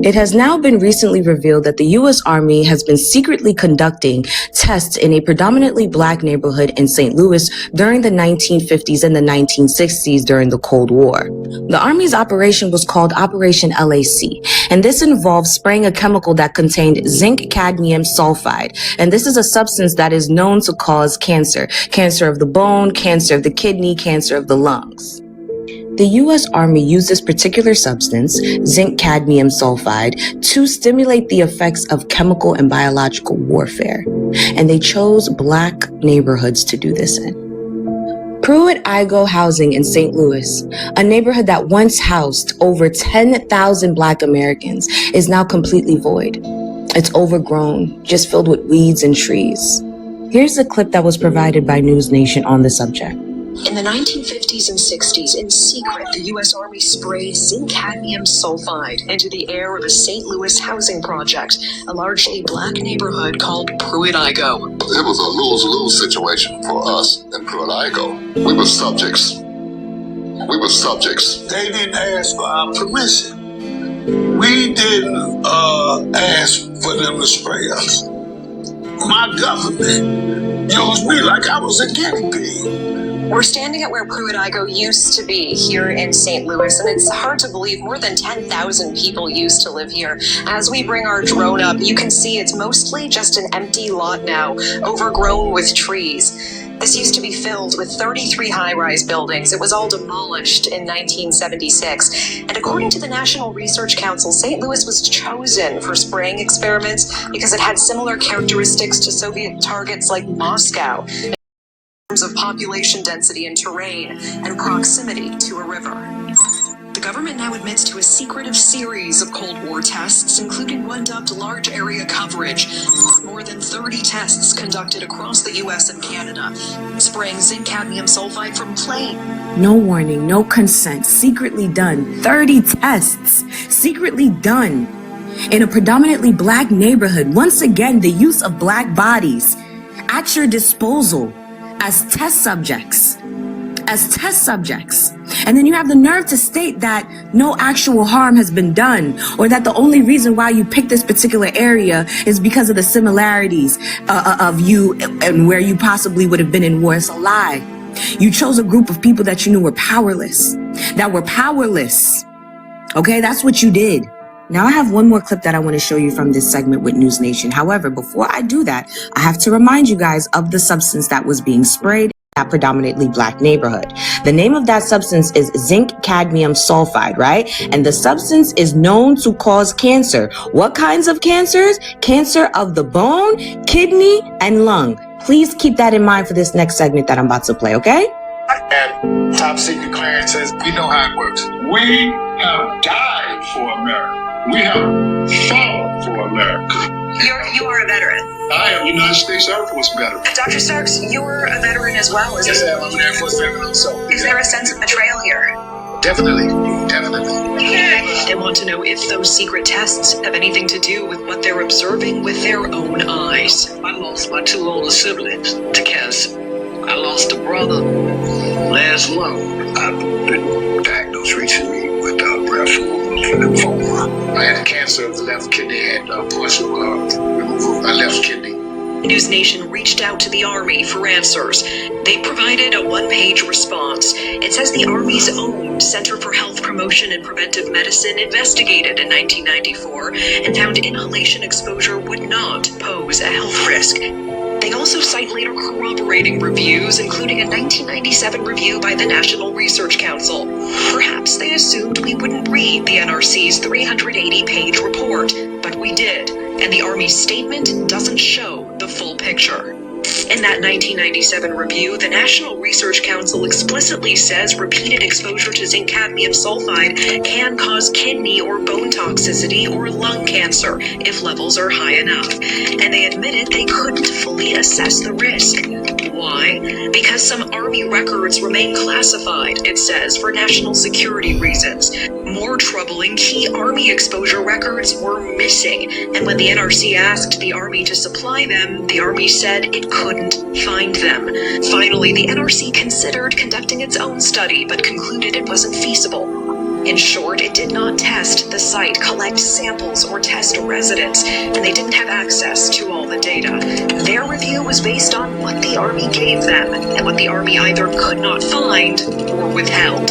It has now been recently revealed that the U.S. Army has been secretly conducting tests in a predominantly black neighborhood in St. Louis during the 1950s and the 1960s during the Cold War. The Army's operation was called Operation LAC, and this involved spraying a chemical that contained zinc cadmium sulfide, and this is a substance that is known to cause cancer, cancer of the bone, cancer of the kidney, cancer of the lungs. The U.S. Army used this particular substance, zinc cadmium sulfide, to stimulate the effects of chemical and biological warfare, and they chose black neighborhoods to do this in. Pruitt-Igoe housing in St. Louis, a neighborhood that once housed over 10,000 black Americans, is now completely void. It's overgrown, just filled with weeds and trees. Here's a clip that was provided by News Nation on the subject. In the 1950s and 60s, in secret, the U.S. Army sprayed zinc cadmium sulfide into the air of a St. Louis housing project, a largely black neighborhood called Pruitt-Igoe. It was a lose-lose situation for us in Pruitt-Igoe. We were subjects. They didn't ask for our permission. We didn't ask for them to spray us. My government used me like I was a guinea pig. We're standing at where Pruitt-Igoe used to be here in St. Louis, and it's hard to believe more than 10,000 people used to live here. As we bring our drone up, you can see it's mostly just an empty lot now, overgrown with trees. This used to be filled with 33 high-rise buildings. It was all demolished in 1976. And according to the National Research Council, St. Louis was chosen for spraying experiments because it had similar characteristics to Soviet targets like Moscow, of population density and terrain, and proximity to a river. The government now admits to a secretive series of Cold War tests, including one dubbed large area coverage. More than 30 tests conducted across the US and Canada, spraying zinc cadmium sulfide from plane. No warning, no consent, secretly done. 30 tests, secretly done. In a predominantly black neighborhood, once again, the use of black bodies at your disposal as test subjects. And then you have the nerve to state that no actual harm has been done, or that the only reason why you picked this particular area is because of the similarities of you and where you possibly would have been in war. It's a lie. You chose a group of people that you knew were powerless, Okay, that's what you did. Now I have one more clip that I want to show you from this segment with News Nation. However, before I do that, I have to remind you guys of the substance that was being sprayed in that predominantly black neighborhood. The name of that substance is zinc cadmium sulfide, right? And the substance is known to cause cancer. What kinds of cancers? Cancer of the bone, kidney, and lung. Please keep that in mind for this next segment that I'm about to play, okay? And top secret clearances, we know how it works. We have died for America. We have fought for America. You are a veteran. I am United States Air Force veteran. Dr. Starks, you're a veteran as well, isn't Yes, I am. I'm an Air Force veteran. So, Is there a sense of betrayal here? Definitely. They want to know if those secret tests have anything to do with what they're observing with their own eyes. I lost my two older siblings to cancer. I lost a brother last month. I've been diagnosed recently with breast lymphoma. I had cancer of the left kidney and partial removal of my left kidney. News Nation reached out to the Army for answers. They provided a one-page response. It says the Army's own Center for Health Promotion and Preventive Medicine investigated in 1994 and found inhalation exposure would not pose a health risk. They also cite later corroborating reviews, including a 1997 review by the National Research Council. Perhaps they assumed we wouldn't read the NRC's 380-page report, but we did, and the Army's statement doesn't show the full picture. In that 1997 review, the National Research Council explicitly says repeated exposure to zinc cadmium sulfide can cause kidney or bone toxicity or lung cancer if levels are high enough. And they admitted they couldn't fully assess the risk. Why? Because some Army records remain classified, it says, for national security reasons. More troubling, key Army exposure records were missing, and when the NRC asked the Army to supply them, the Army said it couldn't find them. Finally, the NRC considered conducting its own study, but concluded it wasn't feasible. In short, it did not test the site, collect samples, or test residents, and they didn't have access to all the data. Their review was based on what the Army gave them, and what the Army either could not find or withheld.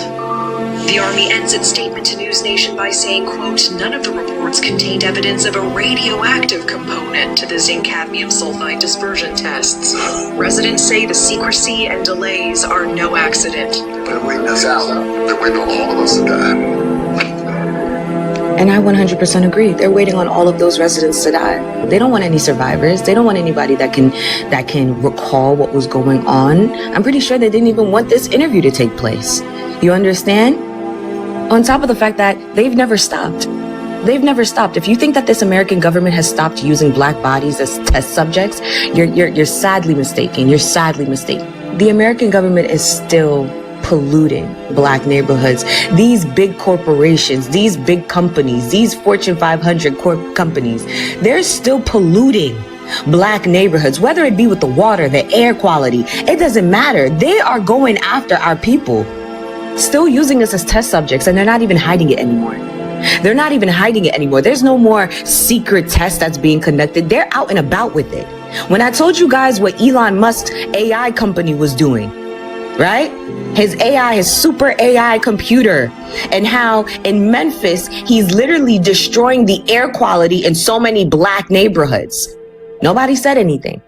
The Army ends its statement to News Nation by saying, quote, none of the reports contained evidence of a radioactive component to the zinc cadmium sulfide dispersion tests. Residents say the secrecy and delays are no accident. They're waiting us out. They're waiting on all of us to die. And I 100% agree. They're waiting on all of those residents to die. They don't want any survivors. They don't want anybody that can recall what was going on. I'm pretty sure they didn't even want this interview to take place. You understand? On top of the fact that they've never stopped. They've never stopped. If you think that this American government has stopped using black bodies as test subjects, you're sadly mistaken. You're sadly mistaken. The American government is still polluting black neighborhoods. These big corporations, these big companies, these Fortune 500 companies, they're still polluting black neighborhoods, whether it be with the water, the air quality. It doesn't matter. They are going after our people. Still using us as test subjects, and they're not even hiding it anymore. They're not even hiding it anymore. There's no more secret test that's being conducted. They're out and about with it. When I told you guys what Elon Musk's AI company was doing, right? His AI, his super AI computer, and how in Memphis, he's literally destroying the air quality in so many black neighborhoods. Nobody said anything.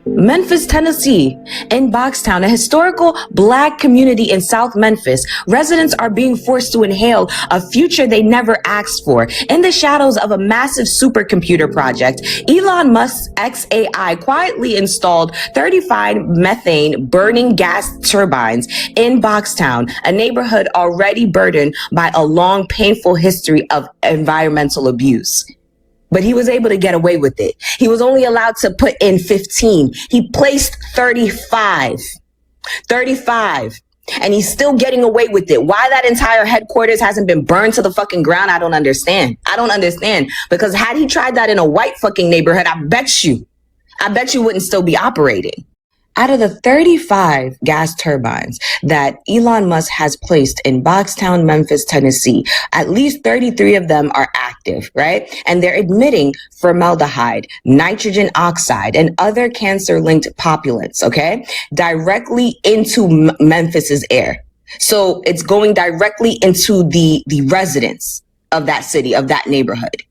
Memphis, Tennessee, in Boxtown, a historical black community in South Memphis, residents are being forced to inhale a future they never asked for. In the shadows of a massive supercomputer project, Elon Musk's XAI quietly installed 35 methane burning gas turbines in Boxtown, a neighborhood already burdened by a long, painful history of environmental abuse. But he was able to get away with it. He was only allowed to put in 15. He placed 35. 35. And he's still getting away with it. Why that entire headquarters hasn't been burned to the fucking ground, I don't understand. I don't understand. Because had he tried that in a white fucking neighborhood, I bet you wouldn't still be operating. Out of the 35 gas turbines that Elon Musk has placed in Boxtown, Memphis, Tennessee, at least 33 of them are active, right? And they're emitting formaldehyde, nitrogen oxide, and other cancer-linked pollutants, okay? Directly into Memphis's air. So it's going directly into the residents of that city, of that neighborhood.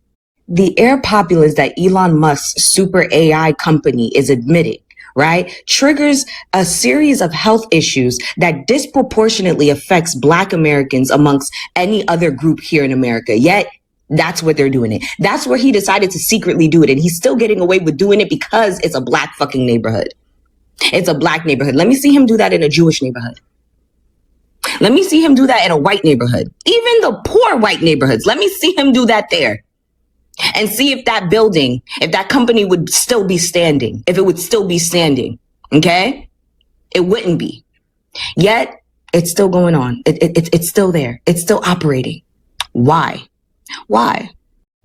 The air pollutants that Elon Musk's super AI company is emitting, right, triggers a series of health issues that disproportionately affects Black Americans amongst any other group here in America. Yet, that's what they're doing it. That's where he decided to secretly do it. And he's still getting away with doing it because it's a Black fucking neighborhood. It's a Black neighborhood. Let me see him do that in a Jewish neighborhood. Let me see him do that in a white neighborhood. Even the poor white neighborhoods. Let me see him do that there. And see if that building, if that company would still be standing, if it would still be standing, okay? It wouldn't be. Yet, it's still going on. It's still there. It's still operating. Why? Why?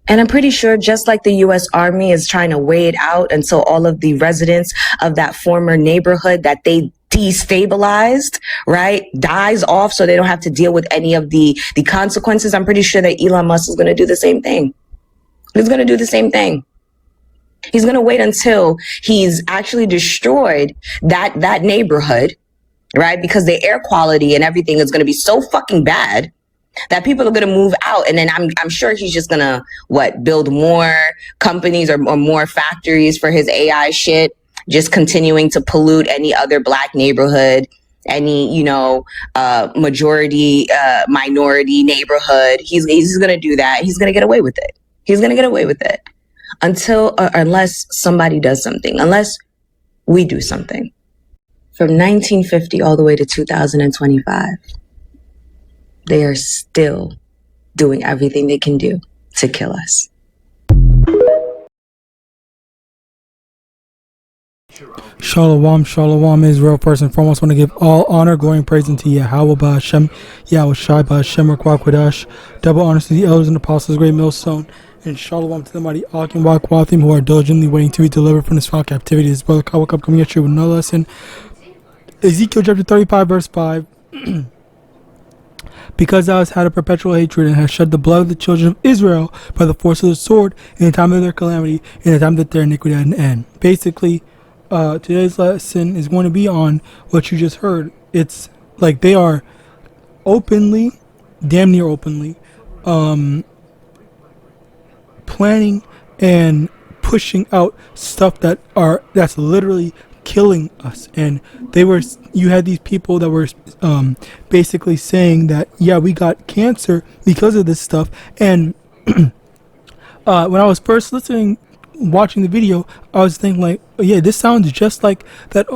And I'm pretty sure just like the U.S. Army is trying to weigh it out until all of the residents of that former neighborhood that they destabilized, right, dies off so they don't have to deal with any of the consequences, I'm pretty sure that Elon Musk is going to do the same thing. He's going to do the same thing. He's going to wait until he's actually destroyed that neighborhood, right? Because the air quality and everything is going to be so fucking bad that people are going to move out. And then I'm sure he's just going to, build more companies or more factories for his AI shit, just continuing to pollute any other Black neighborhood, any, majority, minority neighborhood. He's going to do that. He's going to get away with it. He's going to get away with it unless somebody does something, unless we do something. From 1950 all the way to 2025, they are still doing everything they can do to kill us. Shalom, shalom, Israel. First and foremost, I want to give all honor, glory, and praise unto YAHAWAH, Hashem, YAHAWASHI, Hashem, Rakwadash. Double honors to the elders and apostles, great millstone. And shalom to the mighty Ak and Wakwathim who are diligently waiting to be delivered from this foul captivity. This brother Kawakab coming at you with no lesson. Ezekiel chapter 35, verse 5. Because thou hast had a perpetual hatred and hast shed the blood of the children of Israel by the force of the sword in the time of their calamity, in the time that their iniquity had an end. Basically, today's lesson is going to be on what you just heard. It's like they are openly, damn near openly, planning and pushing out stuff that's literally killing us. And you had these people that were basically saying that, yeah, we got cancer because of this stuff. And when I was first watching the video, I was thinking like, oh, yeah, this sounds just like that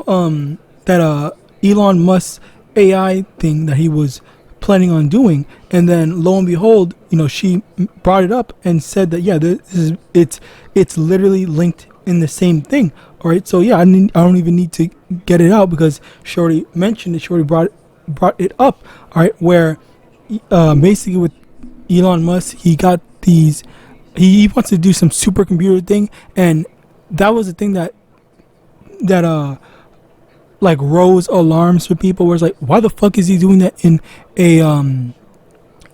Elon Musk AI thing that he was planning on doing. And then lo and behold, she brought it up and said that, yeah, it's literally linked in the same thing. All right, so yeah, I don't even need to get it out because she already mentioned it. She already brought it up. All right, where basically with Elon Musk, he got these. He wants to do some supercomputer thing, and that was the thing that like rose alarms for people. Where it's like, why the fuck is he doing that in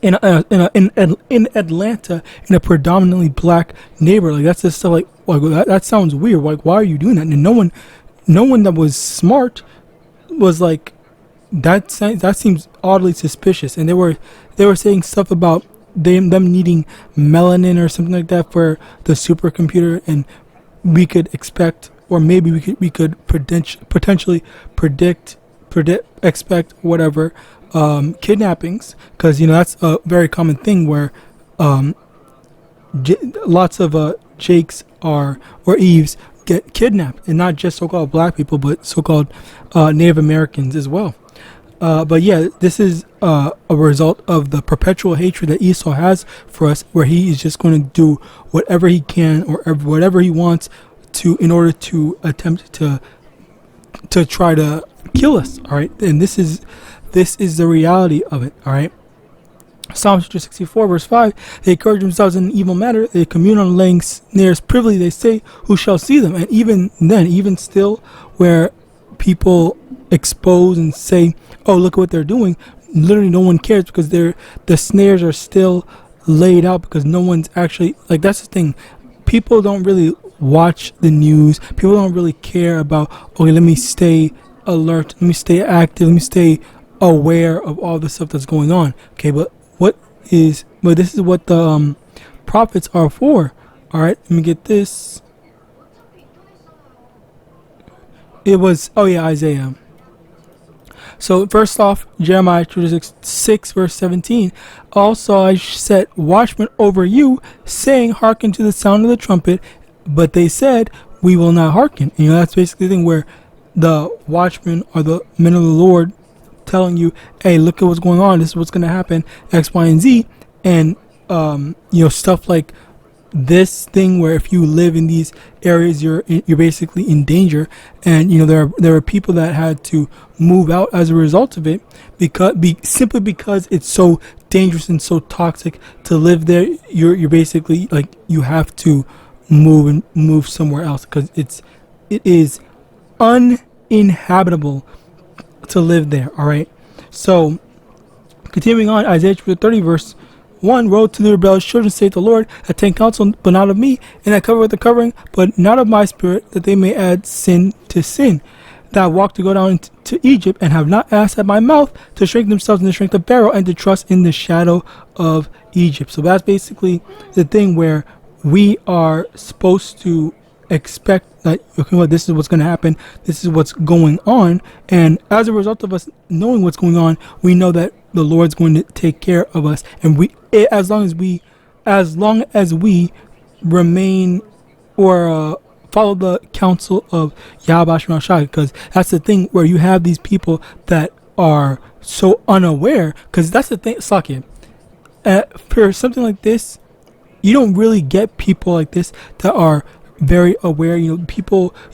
Atlanta, in a predominantly black neighborhood? Like, that's just stuff like that sounds weird. Like, why are you doing that? And no one that was smart was like, that seems oddly suspicious. And they were saying stuff about them needing melanin or something like that for the supercomputer, and we could expect, or maybe we could potentially expect whatever kidnappings, because that's a very common thing where lots of Jakes or Eves get kidnapped, and not just so-called black people, but so-called Native Americans as well. But yeah, this is a result of the perpetual hatred that Esau has for us, where he is just going to do whatever he can or whatever he wants in order to attempt to try to kill us. All right, and this is the reality of it. All right. Psalm 64 verse 5, they encourage themselves in an evil matter, they commune on laying snares privily, they say, who shall see them? And even then, even still, where people expose and say, oh, look at what they're doing, literally no one cares, because the snares are still laid out, because no one's actually, like, that's the thing, people don't really watch the news, people don't really care about, okay, let me stay alert, let me stay active, let me stay aware of all the stuff that's going on. Okay, but this is what the prophets are for. All right, let me get this. It was, oh yeah, Isaiah. So first off, Jeremiah 6 verse 17. Also I set watchmen over you, saying, hearken to the sound of the trumpet. But they said, we will not hearken. That's basically the thing where the watchmen are the men of the Lord telling you, hey, look at what's going on, this is what's going to happen, X, Y, and Z. And stuff like this thing where if you live in these areas, you're basically in danger. And there are people that had to move out as a result of it, simply because it's so dangerous and so toxic to live there. You're basically like, you have to move somewhere else, because it is uninhabitable to live there. All right, so continuing on, Isaiah 30 verse 1, woe to the rebellious children, saith the Lord, I take counsel, but not of me, and I cover with the covering, but not of my spirit, that they may add sin to sin. That I walk to go down to Egypt, and have not asked at my mouth to shrink themselves in the strength of Pharaoh, and to trust in the shadow of Egypt. So that's basically the thing where we are supposed to expect that, okay, well, this is what's going to happen, this is what's going on, and as a result of us knowing what's going on, we know that the Lord's going to take care of us, and as long as we remain or follow the counsel of YAHAWASHI, because that's the thing where you have these people that are so unaware, because that's the thing, Sakia, for something like this, you don't really get people like this that are very aware. You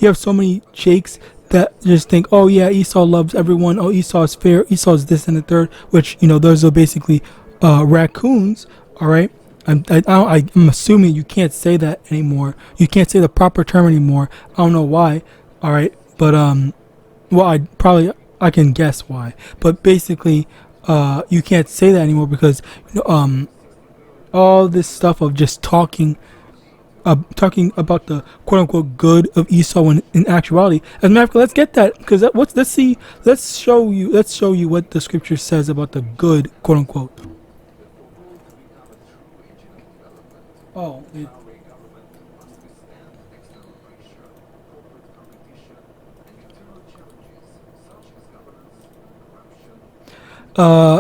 have so many Jakes that just think, oh yeah, Esau loves everyone, oh, Esau is fair, Esau is this and the third, which those are basically raccoons. All right, I'm assuming you can't say that anymore, you can't say the proper term anymore. I don't know why. All right, but well, I can guess why, but basically you can't say that anymore because all this stuff of just talking about the quote unquote good of Esau when in actuality, as a matter of fact, let's get that because let's show you what the scripture says about the good quote unquote. Oh.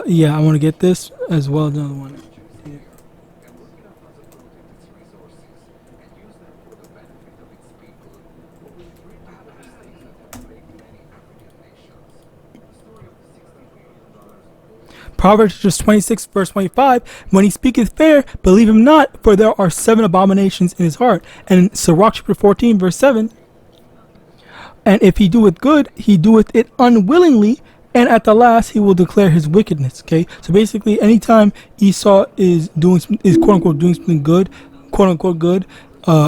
Yeah, I want to get this as well as another one. Proverbs just 26 verse 25, when he speaketh fair, believe him not, for there are 7 abominations in his heart. And Sirach chapter 14 verse 7, and if he doeth good, he doeth it unwillingly, and at the last he will declare his wickedness. Okay, so basically anytime Esau is quote unquote doing something good, quote unquote good,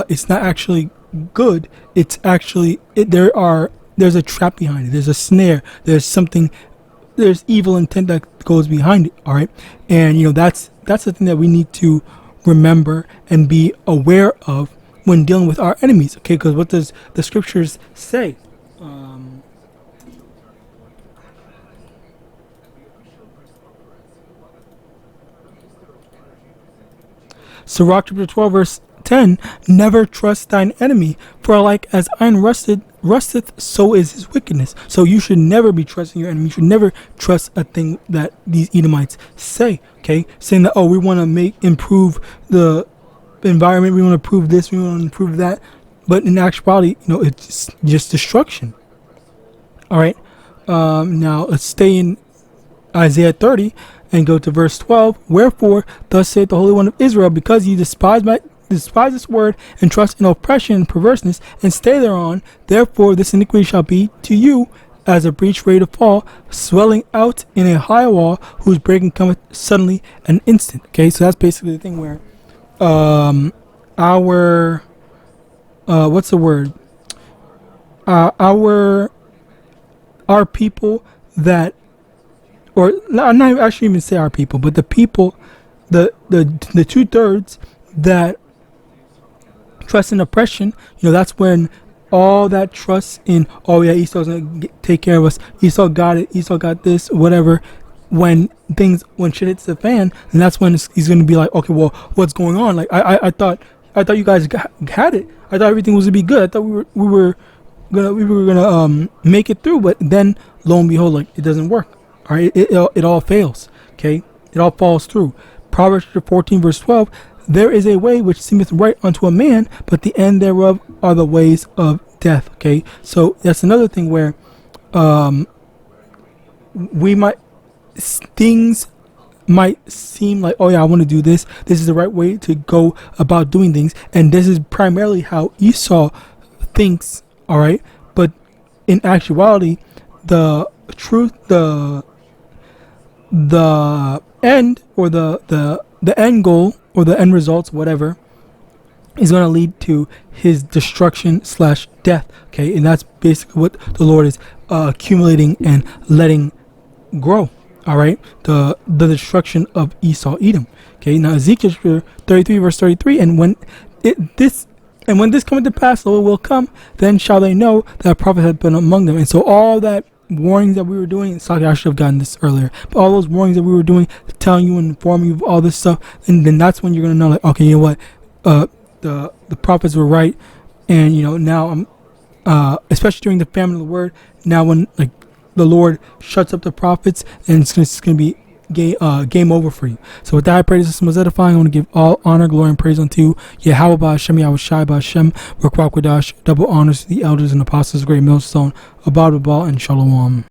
it's not actually good. It's actually there's a trap behind it. There's a snare. There's evil intent that goes behind it. All right, and that's the thing that we need to remember and be aware of when dealing with our enemies. Okay, because what does the scriptures say? Sirach chapter 12 verse 10, never trust thine enemy, for like as iron rusteth, so is his wickedness. So you should never be trusting your enemy. You should never trust a thing that these Edomites say. Okay, saying that, oh, we want to improve the environment, we want to improve this, we want to improve that, but in actuality, it's just destruction. All right, now let's stay in Isaiah 30 and go to verse 12. Wherefore, thus saith the Holy One of Israel, because ye despise this word, and trust in oppression and perverseness, and stay thereon, therefore this iniquity shall be to you as a breach ready to fall, swelling out in a high wall, whose breaking cometh suddenly and instant. Okay, so that's basically the thing where what's the word? Our people that, or I'm not actually even say our people, but the people, the 2/3 that trust in oppression, that's when all that trust in, oh yeah, Esau's gonna take care of us, Esau got it, Esau got this, whatever, when shit hits the fan, and that's when he's gonna be like, okay, well, what's going on? Like I thought you guys had it. I thought everything was gonna be good. I thought we were gonna make it through, but then lo and behold, like, it doesn't work. All right, it all fails. Okay, it all falls through. Proverbs 14 verse 12, there is a way which seemeth right unto a man, but the end thereof are the ways of death. Okay, so that's another thing where things might seem like, oh yeah, I want to do this, is the right way to go about doing things, and this is primarily how Esau thinks. All right, but in actuality, the truth, the end, or the end goal, or the end results, whatever, is going to lead to his destruction / death. Okay, and that's basically what the Lord is accumulating and letting grow. All right, the destruction of Esau, Edom. Okay, now Ezekiel 33 verse 33, and when this cometh to pass, so it will come, then shall they know that a prophet hath been among them. And so all that warnings that we were doing, sorry, I should have gotten this earlier, but all those warnings that we were doing, telling you and informing you of all this stuff, and then that's when you're gonna know, like, okay, you know what, the prophets were right, and now I'm especially during the famine of the word, now when like the Lord shuts up the prophets, and it's gonna be game over for you. So with that, I pray this was edifying. I want to give all honor, glory, and praise unto YAHAWAH, Hashem, YAHAWASHI, Hashem, Rakwakwadah, double honors to the elders and apostles, great millstone, Abad, and Shalom.